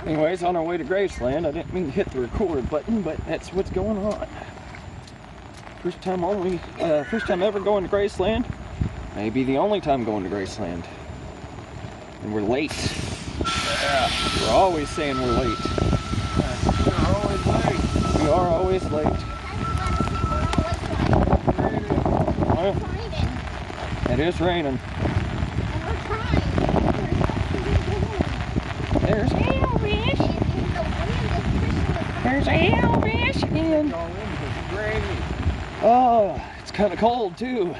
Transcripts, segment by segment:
Anyways, on our way to Graceland, I didn't mean to hit the record button, but that's what's going on. First time ever going to Graceland. Maybe the only time going to Graceland. And we're late. Yeah. We're always saying we're late. We're always late. We are always late. Well, it is raining. There's Elvis. There's Elvis again. Oh, it's kind of cold too.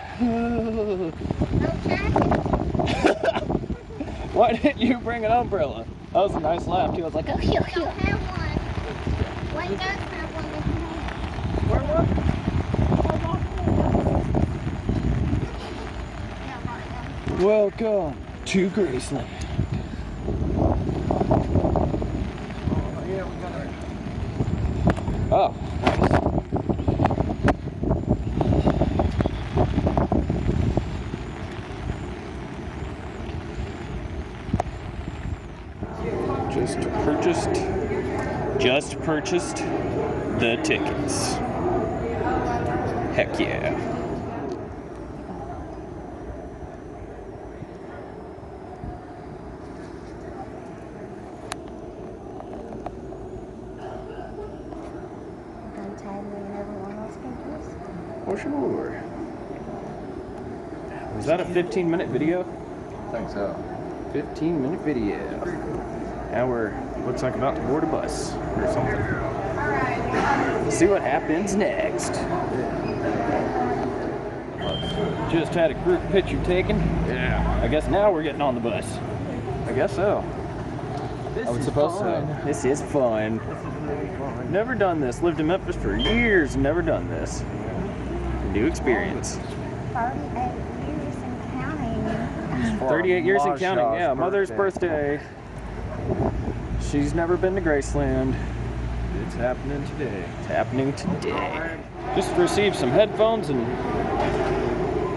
Why didn't you bring an umbrella? That was a nice laugh too. I was like, oh, I don't have one. Wayne does have one. Where was? welcome to Graceland. Oh, nice. Just purchased the tickets. Heck yeah. Oh, sure. Was that a 15-minute video? I think so. 15-minute video. Now we're, looks like about to board a bus or something. See what happens next. Just had a group picture taken. Yeah. I guess now we're getting on the bus. I guess so. I was supposed to. This is fun. Never done this. Lived in Memphis for years. Never done this. New experience. 38 years and counting. 38 years and counting. Yeah, Mother's birthday. She's never been to Graceland. It's happening today. It's happening today. Just received some headphones and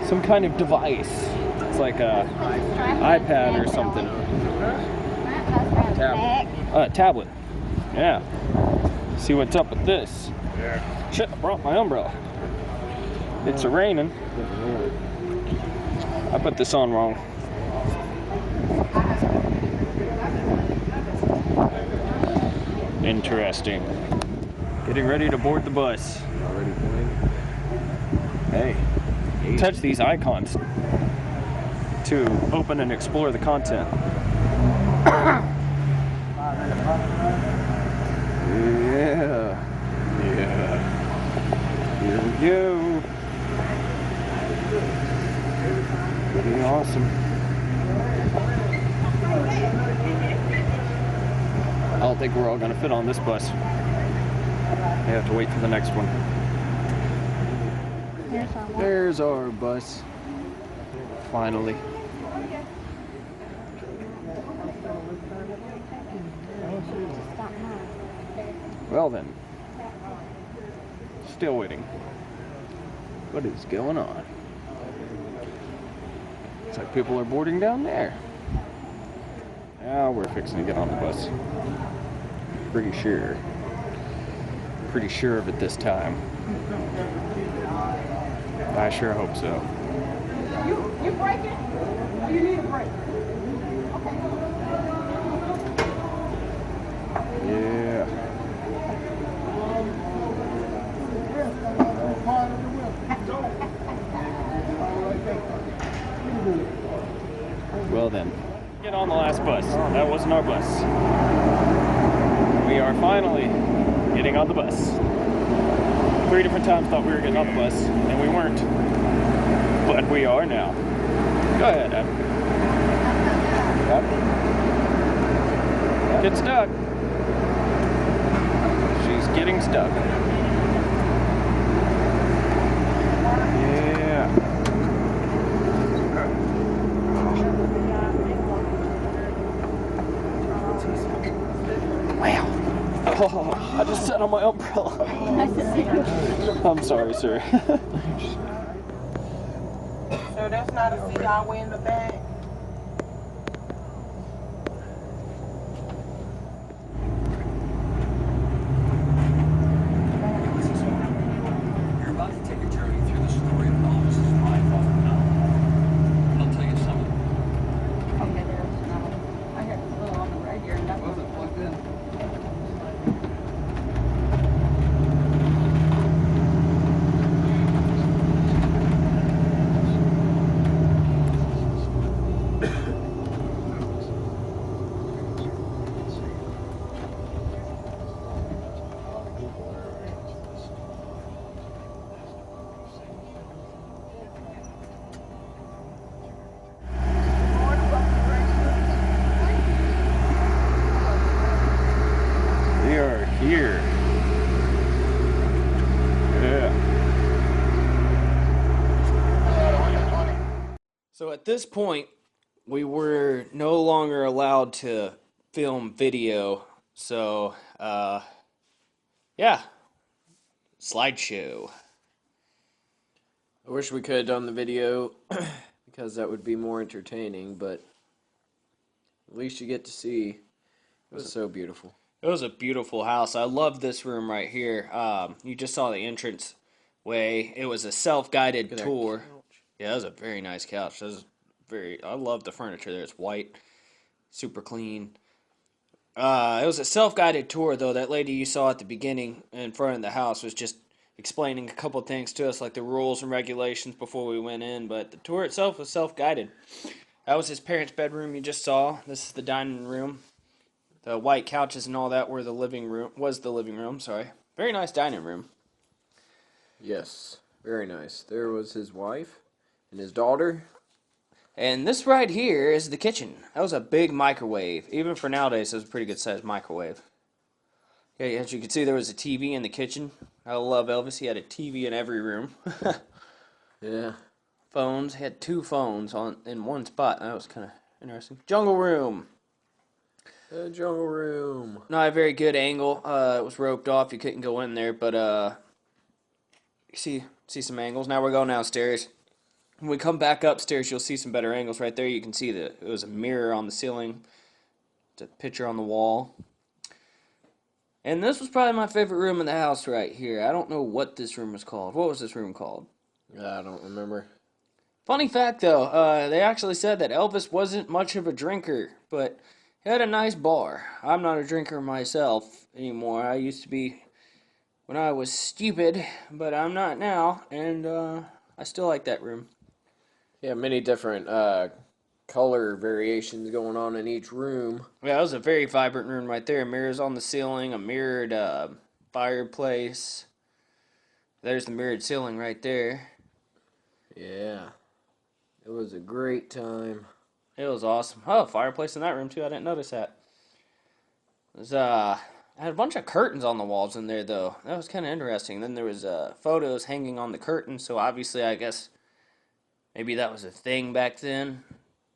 some kind of device. It's like a iPad or something. Tablet. Yeah. See what's up with this. Yeah. Shit, I brought my umbrella. It's raining. I put this on wrong. Interesting. Getting ready to board the bus. Already playing? Hey, touch these icons to open and explore the content. Yeah. Yeah. Here we go. Pretty awesome. I don't think we're all gonna fit on this bus. We have to wait for the next one. There's our bus. Finally. Well then. Still waiting. What is going on? Looks like people are boarding down there. Now we're fixing to get on the bus. Pretty sure. Pretty sure of it this time. I sure hope so. You breaking? You need a break. Yeah. Well then, get on the last bus. That wasn't our bus. We are finally getting on the bus. 3 different times thought we were getting on the bus, and we weren't. But we are now. Go ahead, Ab. Get stuck. She's getting stuck. Yeah. Wow. Oh, I just sat on my umbrella. I'm sorry, sir. So that's not a seat all the way in the back? So at this point, we were no longer allowed to film video. So, yeah, slideshow. I wish we could have done the video because that would be more entertaining, but at least you get to see. It was so beautiful. It was a beautiful house. I love this room right here. You just saw the entrance way. It was a self-guided tour. Yeah, that was a very nice couch. I love the furniture there. It's white, super clean. It was a self-guided tour, though. That lady you saw at the beginning in front of the house was just explaining a couple things to us, like the rules and regulations before we went in. But the tour itself was self-guided. That was his parents' bedroom you just saw. This is the dining room. The white couches and all that were the living room. Sorry, very nice dining room. Yes, very nice. There was his wife and his daughter. And this right here is the kitchen. That was a big microwave. Even for nowadays, it was a pretty good sized microwave. Okay, as you can see, there was a TV in the kitchen. I love Elvis. He had a TV in every room. Yeah. Phones. He had 2 phones in one spot. That was kind of interesting. Jungle room. The jungle room. Not a very good angle. It was roped off. You couldn't go in there, but you see some angles. Now we're going downstairs. When we come back upstairs, you'll see some better angles. Right there, you can see that it was a mirror on the ceiling. It's a picture on the wall. And this was probably my favorite room in the house right here. I don't know what this room was called. What was this room called? I don't remember. Funny fact, though, they actually said that Elvis wasn't much of a drinker, but he had a nice bar. I'm not a drinker myself anymore. I used to be when I was stupid, but I'm not now, and I still like that room. Yeah, many different color variations going on in each room. Yeah, it was a very vibrant room right there. Mirrors on the ceiling, a mirrored fireplace. There's the mirrored ceiling right there. Yeah. It was a great time. It was awesome. Oh, fireplace in that room too. I didn't notice that. I had a bunch of curtains on the walls in there though. That was kind of interesting. Then there was photos hanging on the curtains. So obviously, I guess maybe that was a thing back then.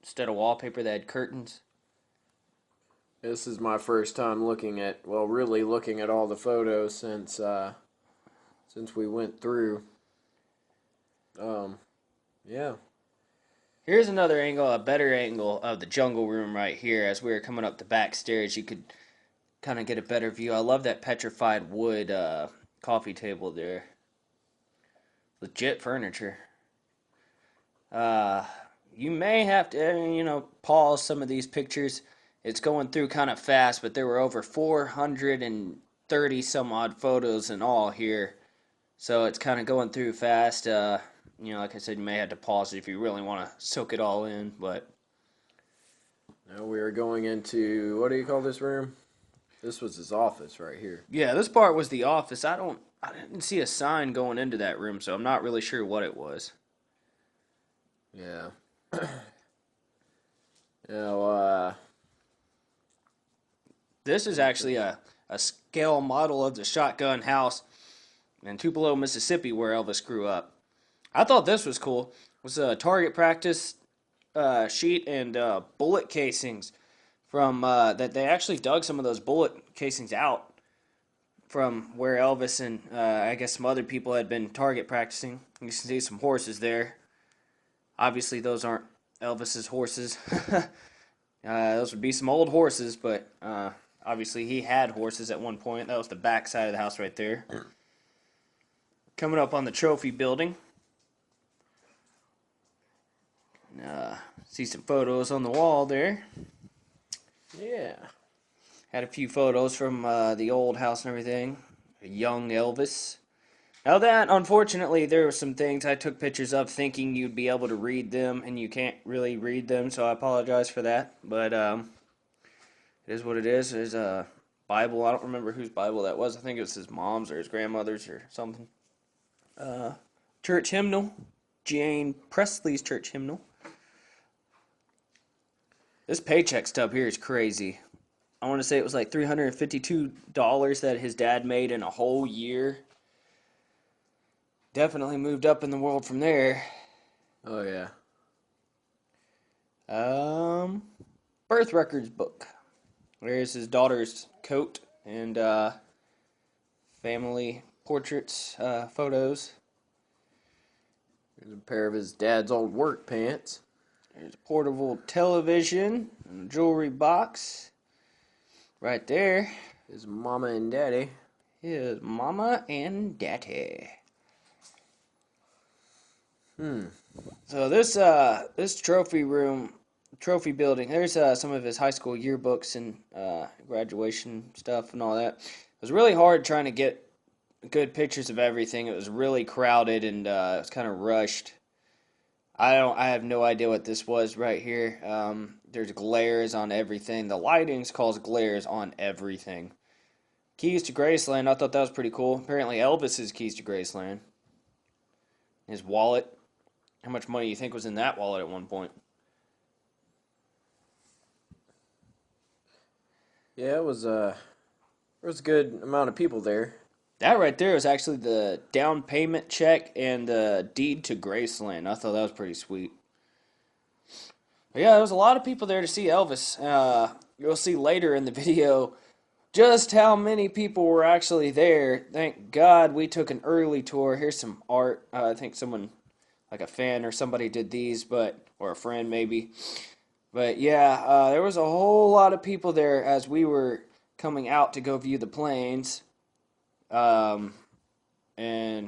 Instead of wallpaper, they had curtains. This is my first time really looking at all the photos since we went through. Yeah. Here's another angle, a better angle of the jungle room right here. As we were coming up the back stairs, you could kind of get a better view. I love that petrified wood coffee table there. Legit furniture. You may have to, pause some of these pictures. It's going through kind of fast, but there were over 430 some odd photos in all here. So it's kind of going through fast. Like I said, you may have to pause it if you really want to soak it all in, but now we are going into, what do you call this room? This was his office right here. Yeah, this part was the office. I didn't see a sign going into that room, so I'm not really sure what it was. Yeah. This is actually a scale model of the shotgun house in Tupelo, Mississippi, where Elvis grew up. I thought this was cool. It was a target practice sheet and bullet casings from that they actually dug some of those bullet casings out from where Elvis and I guess some other people had been target practicing. You can see some horses there. Obviously, those aren't Elvis's horses. Those would be some old horses, but obviously he had horses at one point. That was the back side of the house right there. Coming up on the trophy building. See some photos on the wall there. Yeah. Had a few photos from the old house and everything. A young Elvis. Now that, unfortunately, there were some things I took pictures of thinking you'd be able to read them, and you can't really read them, so I apologize for that. But it is what it is. There's a Bible. I don't remember whose Bible that was. I think it was his mom's or his grandmother's or something. Church hymnal. Jane Presley's church hymnal. This paycheck stub here is crazy. I want to say it was like $352 that his dad made in a whole year. Definitely moved up in the world from there. Oh, yeah. Birth records book. There's his daughter's coat and family portraits, photos. There's a pair of his dad's old work pants. There's a portable television and a jewelry box. Right there is Mama and Daddy. Here's Mama and Daddy. So this trophy building, there's some of his high school yearbooks and graduation stuff and all that. It was really hard trying to get good pictures of everything. It was really crowded and it was kind of rushed. I have no idea what this was right here. There's glares on everything. The lighting's caused glares on everything. Keys to Graceland, I thought that was pretty cool. Apparently Elvis's keys to Graceland. His wallet. How much money do you think was in that wallet at one point? Yeah, there was a good amount of people there. That right there was actually the down payment check and the deed to Graceland. I thought that was pretty sweet. But yeah, there was a lot of people there to see Elvis. You'll see later in the video just how many people were actually there. Thank God we took an early tour. Here's some art. I think someone, like a fan or somebody, did these, or a friend maybe. But yeah, there was a whole lot of people there as we were coming out to go view the planes. And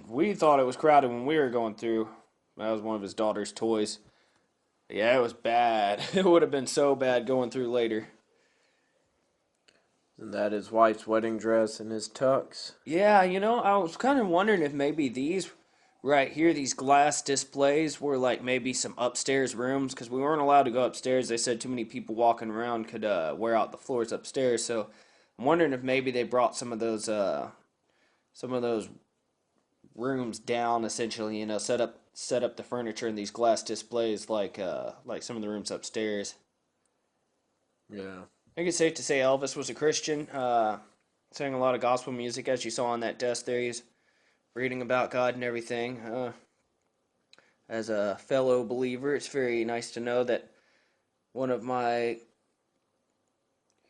we thought it was crowded when we were going through. That was one of his daughter's toys. But yeah, it was bad. It would have been so bad going through later. And that his wife's wedding dress and his tux. Yeah, I was kind of wondering if maybe these right here, these glass displays, were like maybe some upstairs rooms, because we weren't allowed to go upstairs. They said too many people walking around could wear out the floors upstairs. So I'm wondering if maybe they brought some of those rooms down, essentially, set up the furniture in these glass displays like some of the rooms upstairs. Yeah. I think it's safe to say Elvis was a Christian, sang a lot of gospel music, as you saw on that desk there. He's reading about God and everything. As a fellow believer, it's very nice to know that one of my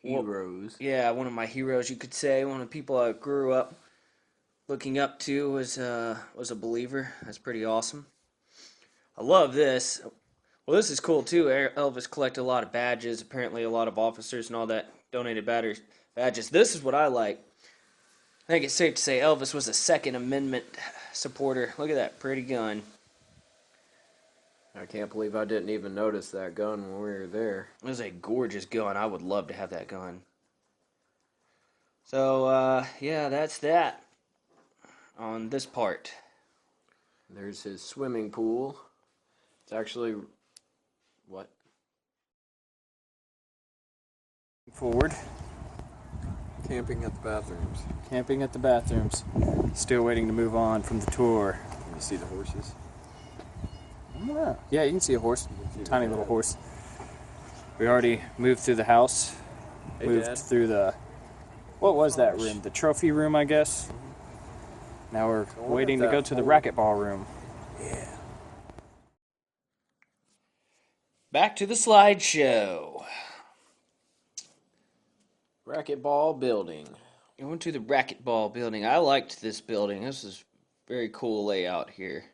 heroes. One of my heroes, you could say, one of the people I grew up looking up to was a believer. That's pretty awesome. I love this. Well, this is cool too. Elvis collected a lot of badges. Apparently, a lot of officers and all that donated badges. This is what I like. I think it's safe to say Elvis was a Second Amendment supporter. Look at that pretty gun. I can't believe I didn't even notice that gun when we were there. It was a gorgeous gun. I would love to have that gun. So, yeah, that's that on this part. There's his swimming pool. It's actually... What? Forward. Camping at the bathrooms. Camping at the bathrooms. Still waiting to move on from the tour. Can you see the horses? Yeah, you can see a horse. Tiny little horse. We already moved through the house. Hey, moved Dad. through the... What was that room? The trophy room, I guess? Now we're waiting to go to the racquetball room. Yeah. Back to the slideshow. Racquetball Building. Going to the Racquetball Building. I liked this building. This is very cool layout here.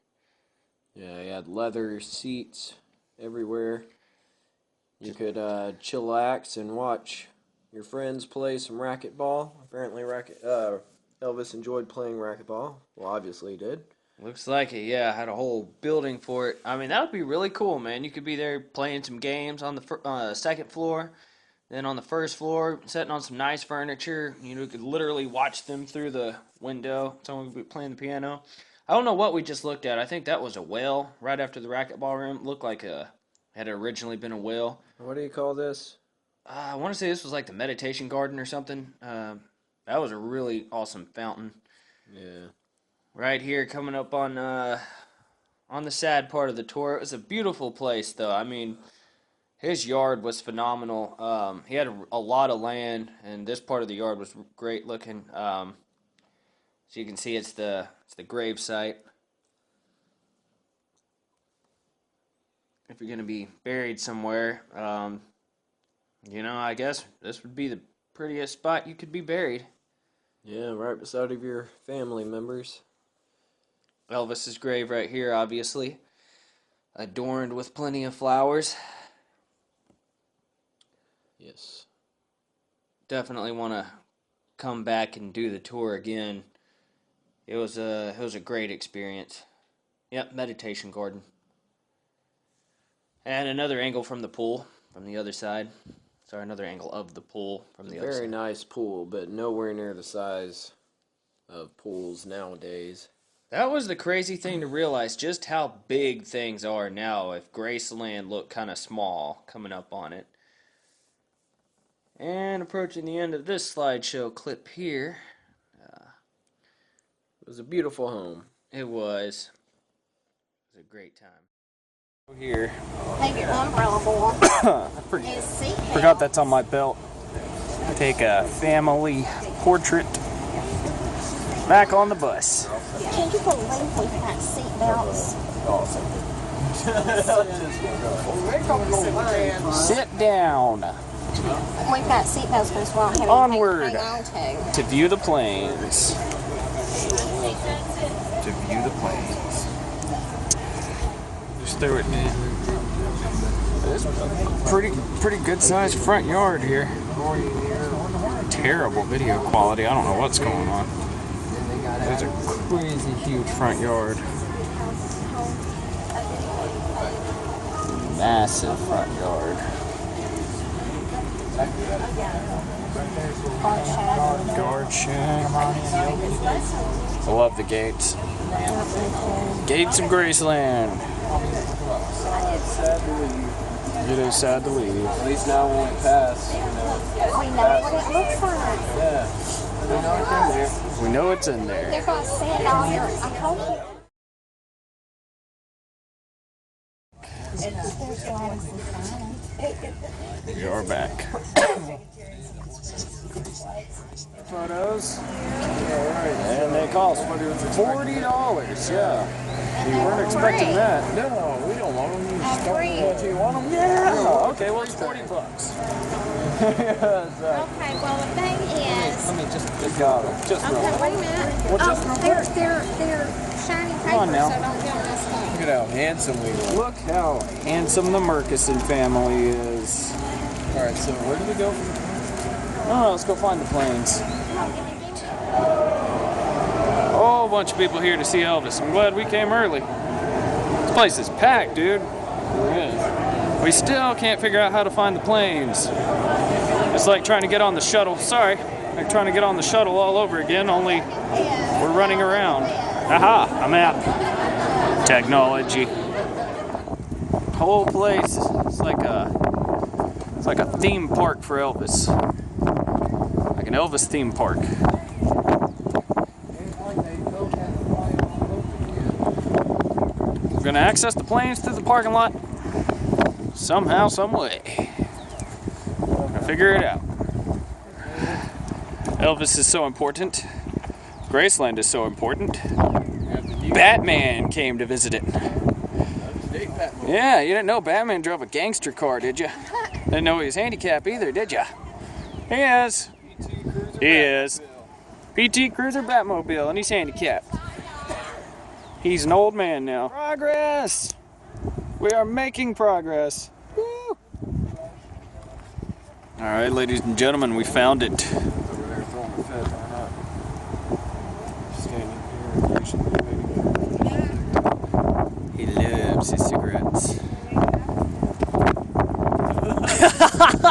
Yeah, you had leather seats everywhere. You could chillax and watch your friends play some racquetball. Apparently, Elvis enjoyed playing racquetball. Well, obviously he did. Looks like it, yeah. Had a whole building for it. I mean, that would be really cool, man. You could be there playing some games on the second floor. Then on the first floor, sitting on some nice furniture. You could literally watch them through the window. Someone could be playing the piano. I don't know what we just looked at. I think that was a well right after the racquetball room. It looked like had originally been a well. What do you call this? I want to say this was like the meditation garden or something. That was a really awesome fountain. Yeah. Right here, coming up on the sad part of the tour. It was a beautiful place, though. I mean, his yard was phenomenal. He had a lot of land, and this part of the yard was great looking. So you can see it's the grave site. if you're gonna be buried somewhere, you know, I guess this would be the prettiest spot you could be buried. Yeah, right beside of your family members. Elvis's grave right here, obviously, adorned with plenty of flowers. Yes. Definitely want to come back and do the tour again. It was a great experience. Yep, meditation garden. And another angle from the pool, from the other side. Sorry, another angle of the pool from the other side. Very nice pool, but nowhere near the size of pools nowadays. That was the crazy thing to realize, just how big things are now if Graceland looked kind of small coming up on it. And approaching the end of this slideshow clip here. It was a beautiful home. It was a great time. Here. Take your umbrella, boy. His seatbelt. Forgot that's on my belt. Take a family portrait. Back on the bus. Can you believe we've got seatbelts? Sit down We've got seatbelts because we don't have Onward. anything to hang on to. to view the planes. To view the planes. Just throw it in. It's a pretty good sized front yard here. Terrible video quality. I don't know what's going on. There's a crazy huge front yard. Massive front yard. Guard shack. I love the gates. Gates of Graceland. It is sad to leave. At least now when we pass, We know what it looks like. yeah, we know it's in there. We know it's in there. They're going to send all your... I told you. We are back. Photos. And they cost $40. Yeah. We weren't expecting that. No, we don't want them. Free. You want them? Yeah. Okay, well it's $40. Okay, well, the thing is... Let me just Got it. Just Okay, wait a minute. Well, just They're shiny on paper, now. so don't get on this thing. look at how handsome we look. Look how handsome the Murkison family is. All right, so where do we go from? Oh, let's go find the planes. Oh, a bunch of people here to see Elvis. I'm glad we came early. This place is packed, dude. Yeah. We still can't figure out how to find the planes. It's like trying to get on the shuttle. Sorry, like trying to get on the shuttle all over again, only we're running around. Aha, I'm out. Technology. Whole place is like a theme park for Elvis. Like an Elvis theme park. We're gonna access the planes through the parking lot somehow, some way. Gonna figure it out. Elvis is so important. Graceland is so important. Batman came to visit it. Yeah, you didn't know Batman drove a gangster car, did you? Didn't know he was handicapped either, did you? He is. He is. PT Cruiser Batmobile, and he's handicapped. He's an old man now. Progress! We are making progress. Woo! Alright, ladies and gentlemen, we found it. He loves his cigarettes.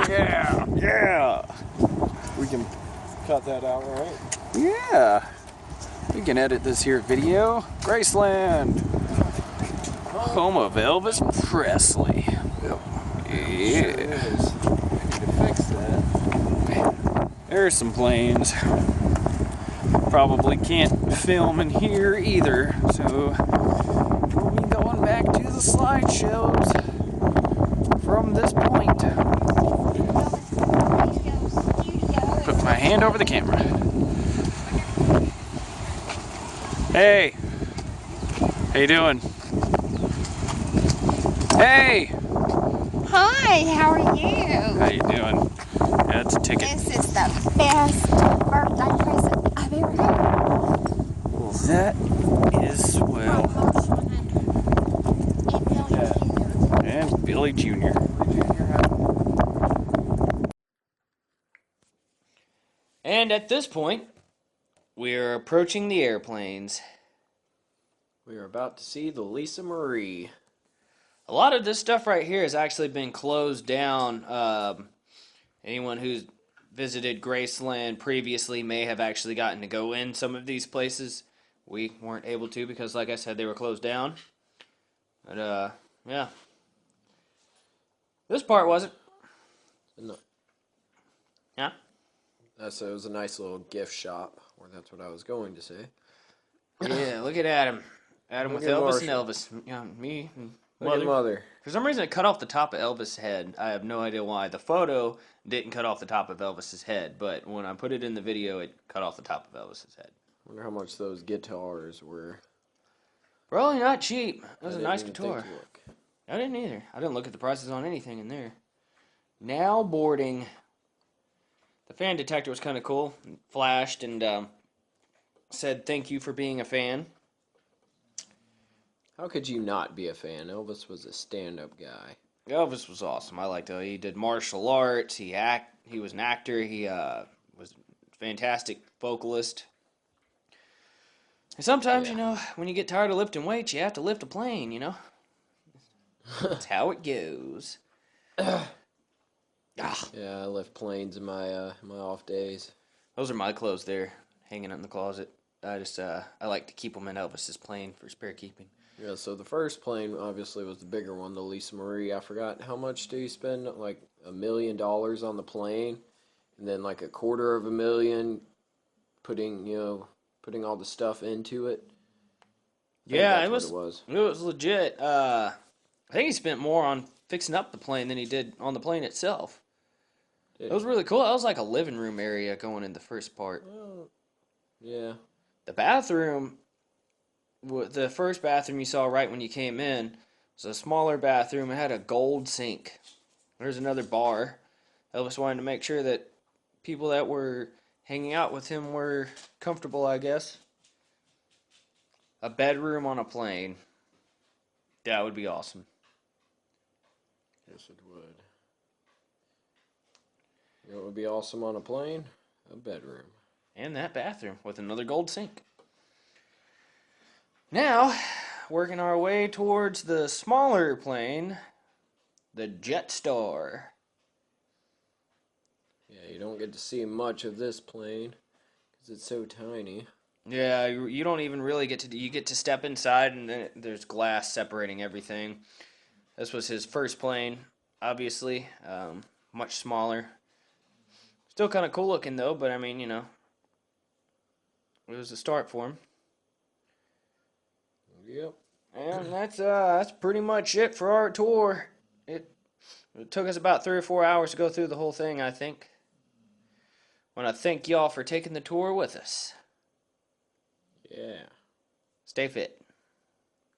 Yeah, yeah. We can cut that out, right? Yeah. We can edit this here video. Graceland. Home of Elvis Presley. Yep. Yeah. Sure is. We need to fix that. There's some planes. Probably can't film in here either, so we'll be going back to the slideshows from this point. Put my hand over the camera. Hey, how you doing? Hey! Hi, how are you? How you doing? That's a ticket. This is the best birthday present I've ever had. Well, that is swell. And Billy Jr. And at this point, we are approaching the airplanes. We are about to see the Lisa Marie. A lot of this stuff right here has actually been closed down. Anyone who's visited Graceland previously may have actually gotten to go in some of these places. We weren't able to because, like I said, they were closed down. But, yeah. This part wasn't. No. Yeah? So it was a nice little gift shop, or that's what I was going to say. Yeah, look at Adam. Adam Look with at Elvis and Marshall. Elvis. Yeah, me and Look at Mother. For some reason, it cut off the top of Elvis' head. I have no idea why. The photo didn't cut off the top of Elvis' head, but when I put it in the video, it cut off the top of Elvis' head. Wonder how much those guitars were. Probably not cheap. It was I a nice didn't even guitar. think to look. I didn't either. I didn't look at the prices on anything in there. Now boarding. The fan detector was kind of cool. It flashed and said thank you for being a fan. How could you not be a fan? Elvis was a stand-up guy. Elvis was awesome. I liked it. He did martial arts. He was an actor. He was a fantastic vocalist. And sometimes, Yeah. when you get tired of lifting weights, you have to lift a plane, That's how it goes. Yeah, I lift planes in my my off days. Those are my clothes there, hanging in the closet. I like to keep them in Elvis's plane for spare keeping. Yeah, so the first plane obviously was the bigger one, the Lisa Marie. I forgot how much did he spend? Like $1 million on the plane, and then like $250,000 putting all the stuff into it. Yeah, That's it was. what it was. It was legit. I think he spent more on fixing up the plane than he did on the plane itself. It was really cool. That was like a living room area going in the first part. Well, yeah. The bathroom, the first bathroom you saw right when you came in, was a smaller bathroom. It had a gold sink. There's another bar. Elvis wanted to make sure that people that were hanging out with him were comfortable, I guess. A bedroom on a plane. That would be awesome. Yes, it would. You know what would be awesome on a plane? A bedroom. And that bathroom with another gold sink. Now, working our way towards the smaller plane, the Jetstar. Yeah, you don't get to see much of this plane because it's so tiny. Yeah, you don't even really you get to step inside and then there's glass separating everything. This was his first plane, obviously, much smaller. Still kind of cool looking though, but I mean, it was a start for him. Yep. And that's pretty much it for our tour. It took us about 3 or 4 hours to go through the whole thing, I think. I want to thank y'all for taking the tour with us. Yeah. Stay fit.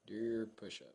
Do your push-ups.